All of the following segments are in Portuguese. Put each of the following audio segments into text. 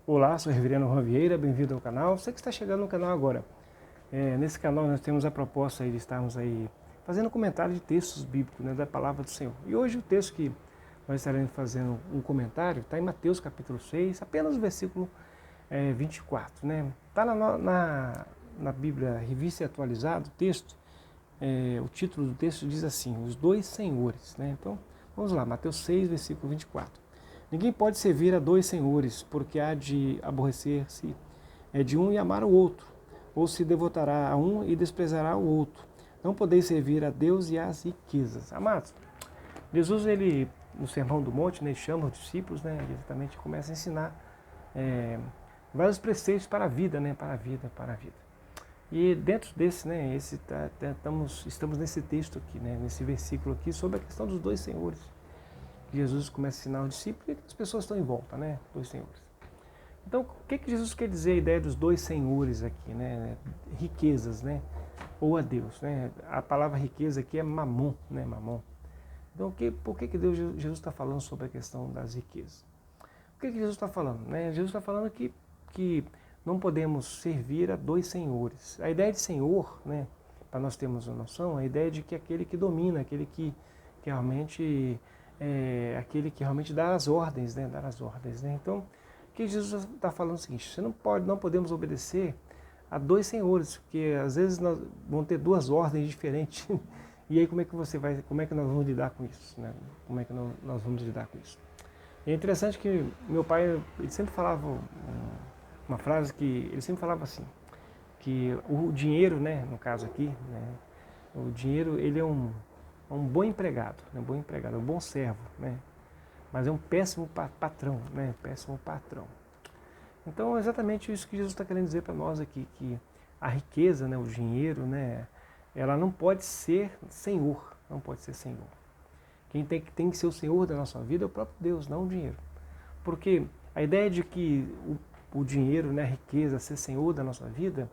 Olá, sou o Reverendo Juan Vieira, bem-vindo ao canal. Você que está chegando no canal agora. Nesse canal nós temos a proposta aí de estarmos aí fazendo comentário de textos bíblicos, né, da Palavra do Senhor. E hoje o texto que nós estaremos fazendo um comentário está em Mateus capítulo 6, apenas o versículo 24. Está na Bíblia Revista e Atualizada, o texto, o título do texto diz assim, os dois senhores. Então, vamos lá, Mateus 6, versículo 24. Ninguém pode servir a dois senhores, porque há de aborrecer-se de um e amar o outro, ou se devotará a um e desprezará o outro. Não podeis servir a Deus e às riquezas. Amados, Jesus, ele, no Sermão do Monte, ele chama os discípulos, ele exatamente começa a ensinar vários preceitos para a vida, para a vida, para a vida. E dentro desse, estamos nesse texto aqui, nesse versículo aqui, sobre a questão dos dois senhores. Jesus começa a ensinar os discípulos e as pessoas estão em volta, dois senhores. Então, o que Jesus quer dizer a ideia dos dois senhores aqui, Riquezas, ou a Deus, A palavra riqueza aqui é mamon, mamon. Então, por que Jesus está falando sobre a questão das riquezas? O que Jesus está falando? Jesus está falando que não podemos servir a dois senhores. A ideia de senhor, para nós termos uma noção, a ideia de que aquele que domina, aquele que realmente aquele que realmente dá as ordens, dar as ordens. Então, o que Jesus está falando é o seguinte: não podemos obedecer a dois senhores, porque às vezes nós vamos ter duas ordens diferentes. E aí como é que nós vamos lidar com isso? Como é que nós vamos lidar com isso? E é interessante que meu pai, ele sempre falava uma frase que ele sempre falava assim, que o dinheiro, no caso aqui, o dinheiro, ele é um bom empregado, um bom servo, mas é um péssimo patrão, péssimo patrão. Então é exatamente isso que Jesus está querendo dizer para nós aqui, que a riqueza, o dinheiro, ela não pode ser senhor, não pode ser senhor. Quem tem que ser o senhor da nossa vida é o próprio Deus, não o dinheiro. Porque a ideia de que o dinheiro, a riqueza, ser senhor da nossa vida,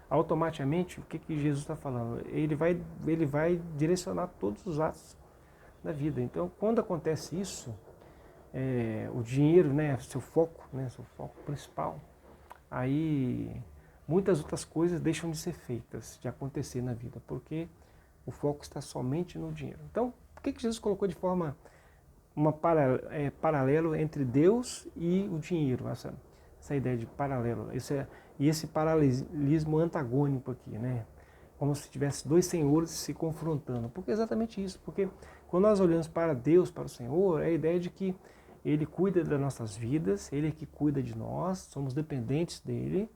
automaticamente, o que Jesus está falando? Ele vai direcionar todos os atos da vida. Então, quando acontece isso, o dinheiro, seu foco principal, aí muitas outras coisas deixam de ser feitas, de acontecer na vida, porque o foco está somente no dinheiro. Então, por que Jesus colocou de forma paralelo entre Deus e o dinheiro? Essa ideia de paralelo, esse paralelismo antagônico aqui, como se tivesse dois senhores se confrontando. Porque é exatamente isso, porque quando nós olhamos para Deus, para o Senhor, é a ideia de que Ele cuida das nossas vidas, Ele é que cuida de nós, somos dependentes dEle,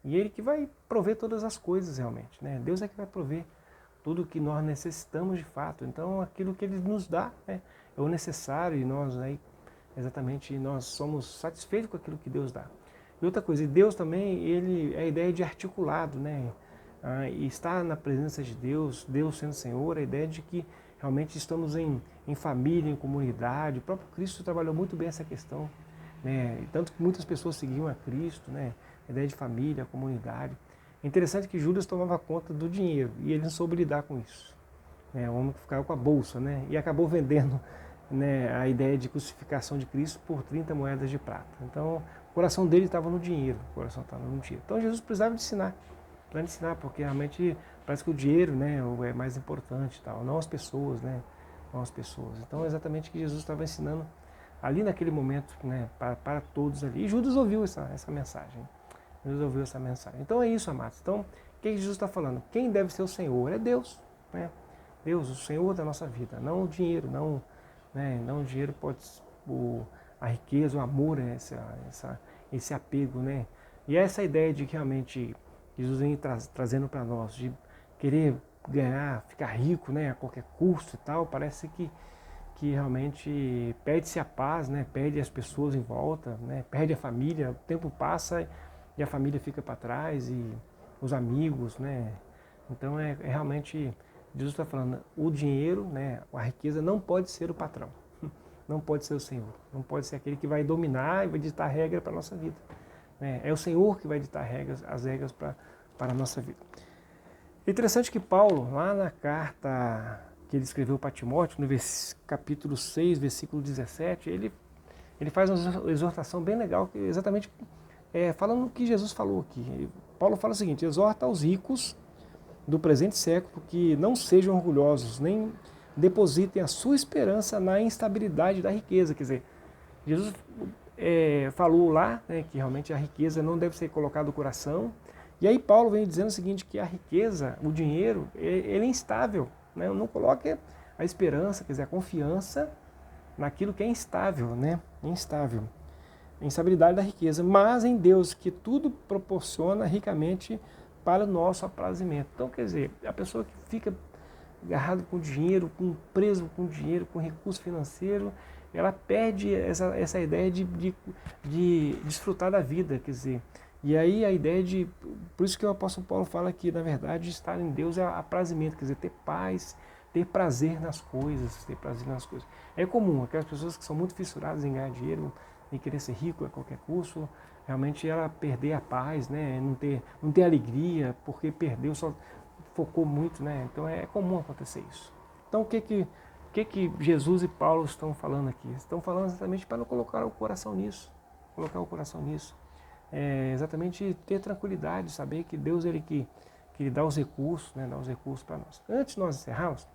e Ele que vai prover todas as coisas realmente. Deus é que vai prover tudo o que nós necessitamos de fato. Então aquilo que Ele nos dá é o necessário, e nós exatamente, nós somos satisfeitos com aquilo que Deus dá. E outra coisa, Deus também, ele é a ideia de articulado, e estar na presença de Deus, Deus sendo Senhor, a ideia de que realmente estamos em família, em comunidade. O próprio Cristo trabalhou muito bem essa questão, tanto que muitas pessoas seguiam a Cristo, a ideia de família, comunidade. É interessante que Judas tomava conta do dinheiro e ele não soube lidar com isso. O homem que ficava com a bolsa, e acabou vendendo a ideia de crucificação de Cristo por 30 moedas de prata. Então, o coração dele estava no dinheiro, Então, Jesus precisava ensinar, porque realmente parece que o dinheiro, é mais importante, não as pessoas, não as pessoas. Então, é exatamente o que Jesus estava ensinando ali naquele momento, para todos ali. E Judas ouviu essa mensagem. Jesus ouviu essa mensagem. Então, é isso, amados. Então, o que Jesus está falando? Quem deve ser o Senhor? É Deus, Deus, o Senhor da nossa vida, não o dinheiro, não o dinheiro pode, a riqueza, o amor, esse apego, E essa ideia de que realmente Jesus vem trazendo para nós, de querer ganhar, ficar rico, a qualquer custo e tal, parece que realmente perde-se a paz, perde as pessoas em volta, perde a família, o tempo passa e a família fica para trás, e os amigos, Então realmente, Jesus está falando, o dinheiro, a riqueza não pode ser o patrão, não pode ser o Senhor, não pode ser aquele que vai dominar e vai ditar regra para a nossa vida. É o Senhor que vai ditar as regras para a nossa vida. É interessante que Paulo, lá na carta que ele escreveu para Timóteo, no capítulo 6, versículo 17, ele faz uma exortação bem legal, que exatamente falando o que Jesus falou aqui. Paulo fala o seguinte: exorta aos ricos do presente século que não sejam orgulhosos, nem depositem a sua esperança na instabilidade da riqueza. Quer dizer, Jesus falou lá, né, que realmente a riqueza não deve ser colocada no coração. E aí Paulo vem dizendo o seguinte, que a riqueza, o dinheiro, ele é instável. Né? Não coloque a esperança, quer dizer, a confiança naquilo que é instável, né? Instável. A instabilidade da riqueza, mas em Deus, que tudo proporciona ricamente para o nosso aprazimento. Então, quer dizer, a pessoa que fica agarrada com dinheiro, preso com dinheiro, com recurso financeiro, ela perde essa ideia de desfrutar da vida, quer dizer. E aí a ideia de... Por isso que o apóstolo Paulo fala que, na verdade, estar em Deus é aprazimento, quer dizer, ter paz, ter prazer nas coisas, ter prazer nas coisas. É comum, aquelas pessoas que são muito fissuradas em ganhar dinheiro, em querer ser rico a qualquer custo, realmente ela perder a paz, né? Não ter alegria, porque perdeu, só focou muito, né? Então é comum acontecer isso. Então o que Jesus e Paulo estão falando aqui? Estão falando exatamente para não colocar o coração nisso, colocar o coração nisso. Exatamente ter tranquilidade, saber que Deus ele que dá os recursos, né? Dá os recursos para nós. Antes de nós encerrarmos,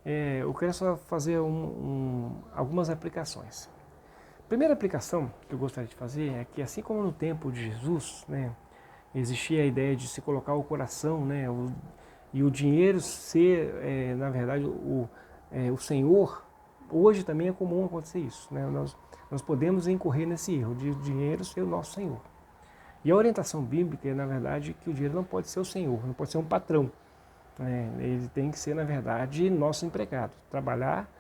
eu quero só fazer algumas aplicações. A primeira aplicação que eu gostaria de fazer é que, assim como no tempo de Jesus, né, existia a ideia de se colocar o coração, né, e o dinheiro ser, na verdade, o Senhor, hoje também é comum acontecer isso. Né, nós podemos incorrer nesse erro de o dinheiro ser o nosso Senhor. E a orientação bíblica é, na verdade, que o dinheiro não pode ser o Senhor, não pode ser um patrão. Ele tem que ser, na verdade, nosso empregado, trabalhar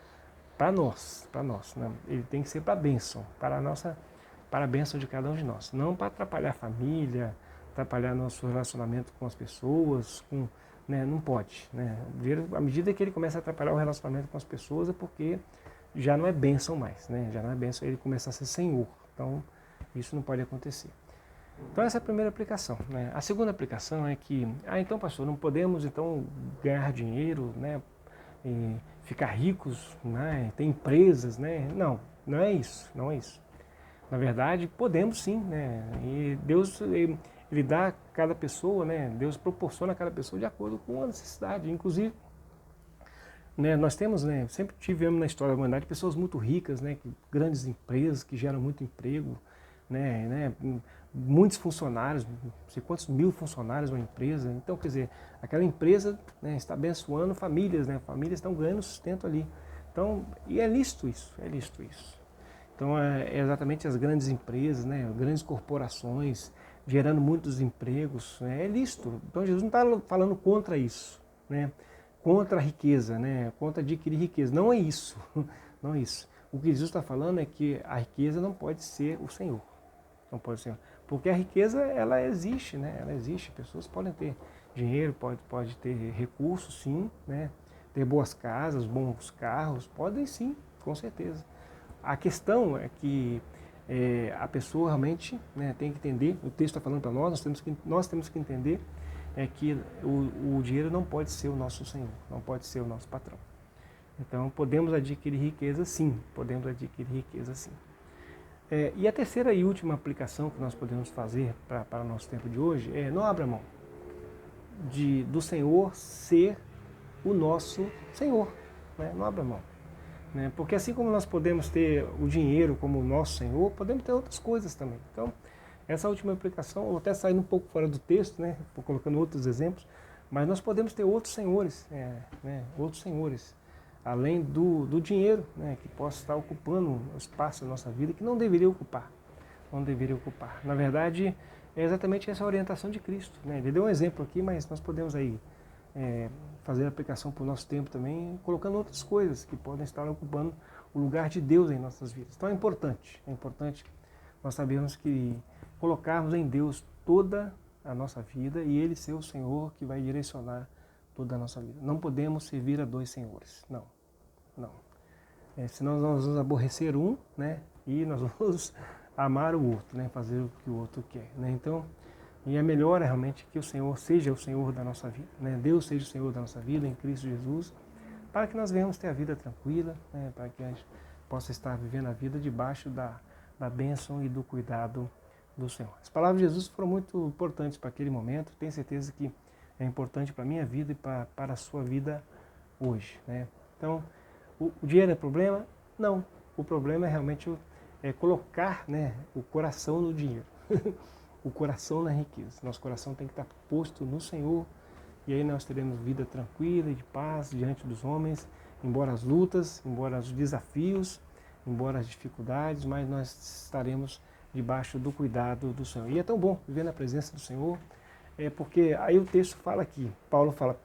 para nós, né? Ele tem que ser para a bênção, para a bênção de cada um de nós, não para atrapalhar a família, atrapalhar nosso relacionamento com as pessoas, né? Não pode. Né? À medida que ele começa a atrapalhar o relacionamento com as pessoas é porque já não é bênção mais, né? Já não é bênção, ele começa a ser senhor, então isso não pode acontecer. Então essa é a primeira aplicação. Né? A segunda aplicação é que, então pastor, não podemos então ganhar dinheiro, né? E ficar ricos, né? Ter empresas, né? Não é isso, não é isso. Na verdade, podemos sim, né? E Deus ele dá a cada pessoa, né? Deus proporciona a cada pessoa de acordo com a necessidade. Inclusive, né, nós temos, né, sempre tivemos na história da humanidade pessoas muito ricas, né, grandes empresas que geram muito emprego, né, muitos funcionários, não sei quantos mil funcionários uma empresa. Então, quer dizer, aquela empresa, né, está abençoando famílias, né, famílias estão ganhando sustento ali. Então, e é lícito isso, é lícito isso. Então, é exatamente as grandes empresas, né, grandes corporações, gerando muitos empregos, né, é lícito. Então, Jesus não está falando contra isso, né, contra a riqueza, né, contra adquirir riqueza. Não é isso, não é isso. O que Jesus está falando é que a riqueza não pode ser o Senhor. Não pode ser. Porque a riqueza, ela existe, né? Ela existe. Pessoas podem ter dinheiro, pode ter recursos, sim, né? Ter boas casas, bons carros, podem sim, com certeza. A questão é que a pessoa realmente, né, tem que entender, o texto está falando para nós temos que entender que o dinheiro não pode ser o nosso Senhor, não pode ser o nosso patrão. Então, podemos adquirir riqueza sim, podemos adquirir riqueza sim. E a terceira e última aplicação que nós podemos fazer para o nosso tempo de hoje é não abra mão do Senhor ser o nosso Senhor. Né? Não abra mão. Né? Porque assim como nós podemos ter o dinheiro como o nosso Senhor, podemos ter outras coisas também. Então, essa última aplicação, ou até saindo um pouco fora do texto, né? Colocando outros exemplos, mas nós podemos ter outros senhores, outros senhores. Além do dinheiro, né, que possa estar ocupando o espaço da nossa vida, que não deveria ocupar. Não deveria ocupar. Na verdade, é exatamente essa orientação de Cristo. Né? Ele deu um exemplo aqui, mas nós podemos aí fazer a aplicação para o nosso tempo também, colocando outras coisas que podem estar ocupando o lugar de Deus em nossas vidas. Então é importante nós sabermos que colocarmos em Deus toda a nossa vida e Ele ser o Senhor que vai direcionar toda a nossa vida. Não podemos servir a dois senhores, não. Senão nós vamos aborrecer um, né, e nós vamos amar o outro, né, fazer o que o outro quer. Né? Então, e é melhor realmente que o Senhor seja o Senhor da nossa vida, né? Deus seja o Senhor da nossa vida em Cristo Jesus, para que nós venhamos ter a vida tranquila, né, para que a gente possa estar vivendo a vida debaixo da bênção e do cuidado do Senhor. As palavras de Jesus foram muito importantes para aquele momento, tenho certeza que é importante para a minha vida e para a sua vida hoje, né? Então, o dinheiro é problema? Não. O problema é realmente colocar, né, o coração no dinheiro, o coração na riqueza. Nosso coração tem que estar posto no Senhor, e aí nós teremos vida tranquila e de paz diante dos homens, embora as lutas, embora os desafios, embora as dificuldades, mas nós estaremos debaixo do cuidado do Senhor. E é tão bom viver na presença do Senhor, porque aí o texto fala aqui, Paulo fala,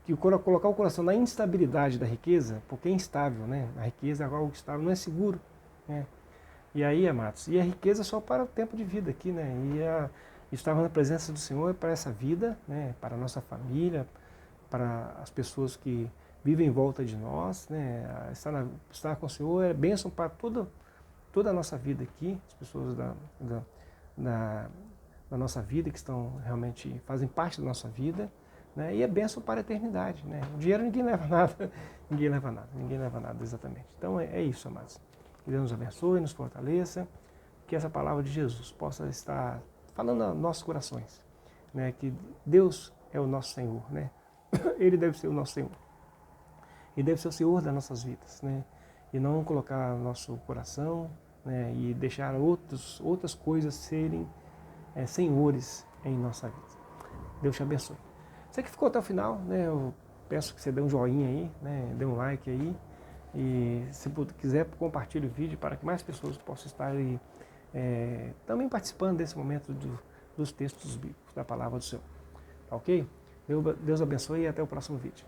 que colocar o coração na instabilidade da riqueza, porque é instável, né? A riqueza é algo estável, não é seguro, né? E aí, amados, e a riqueza é só para o tempo de vida aqui, né? Estar na presença do Senhor é para essa vida, né? Para a nossa família, para as pessoas que vivem em volta de nós, né? Estar com o Senhor é bênção para toda a nossa vida aqui, as pessoas da nossa vida que realmente fazem parte da nossa vida, né? E é bênção para a eternidade, né? O dinheiro ninguém leva nada, ninguém leva nada exatamente. Então é isso, amados. Que Deus nos abençoe, nos fortaleça, que essa palavra de Jesus possa estar falando aos nossos corações, né? Que Deus é o nosso Senhor, né? Ele deve ser o nosso Senhor. Ele deve ser o Senhor das nossas vidas, né? E não colocar nosso coração, né? E deixar outras coisas serem senhores em nossa vida. Deus te abençoe. Você que ficou até o final, né? Eu peço que você dê um joinha aí, né? Dê um like aí. E se quiser, compartilhe o vídeo para que mais pessoas possam estar aí, também participando desse momento dos textos bíblicos, da palavra do Senhor. Tá ok? Deus abençoe e até o próximo vídeo.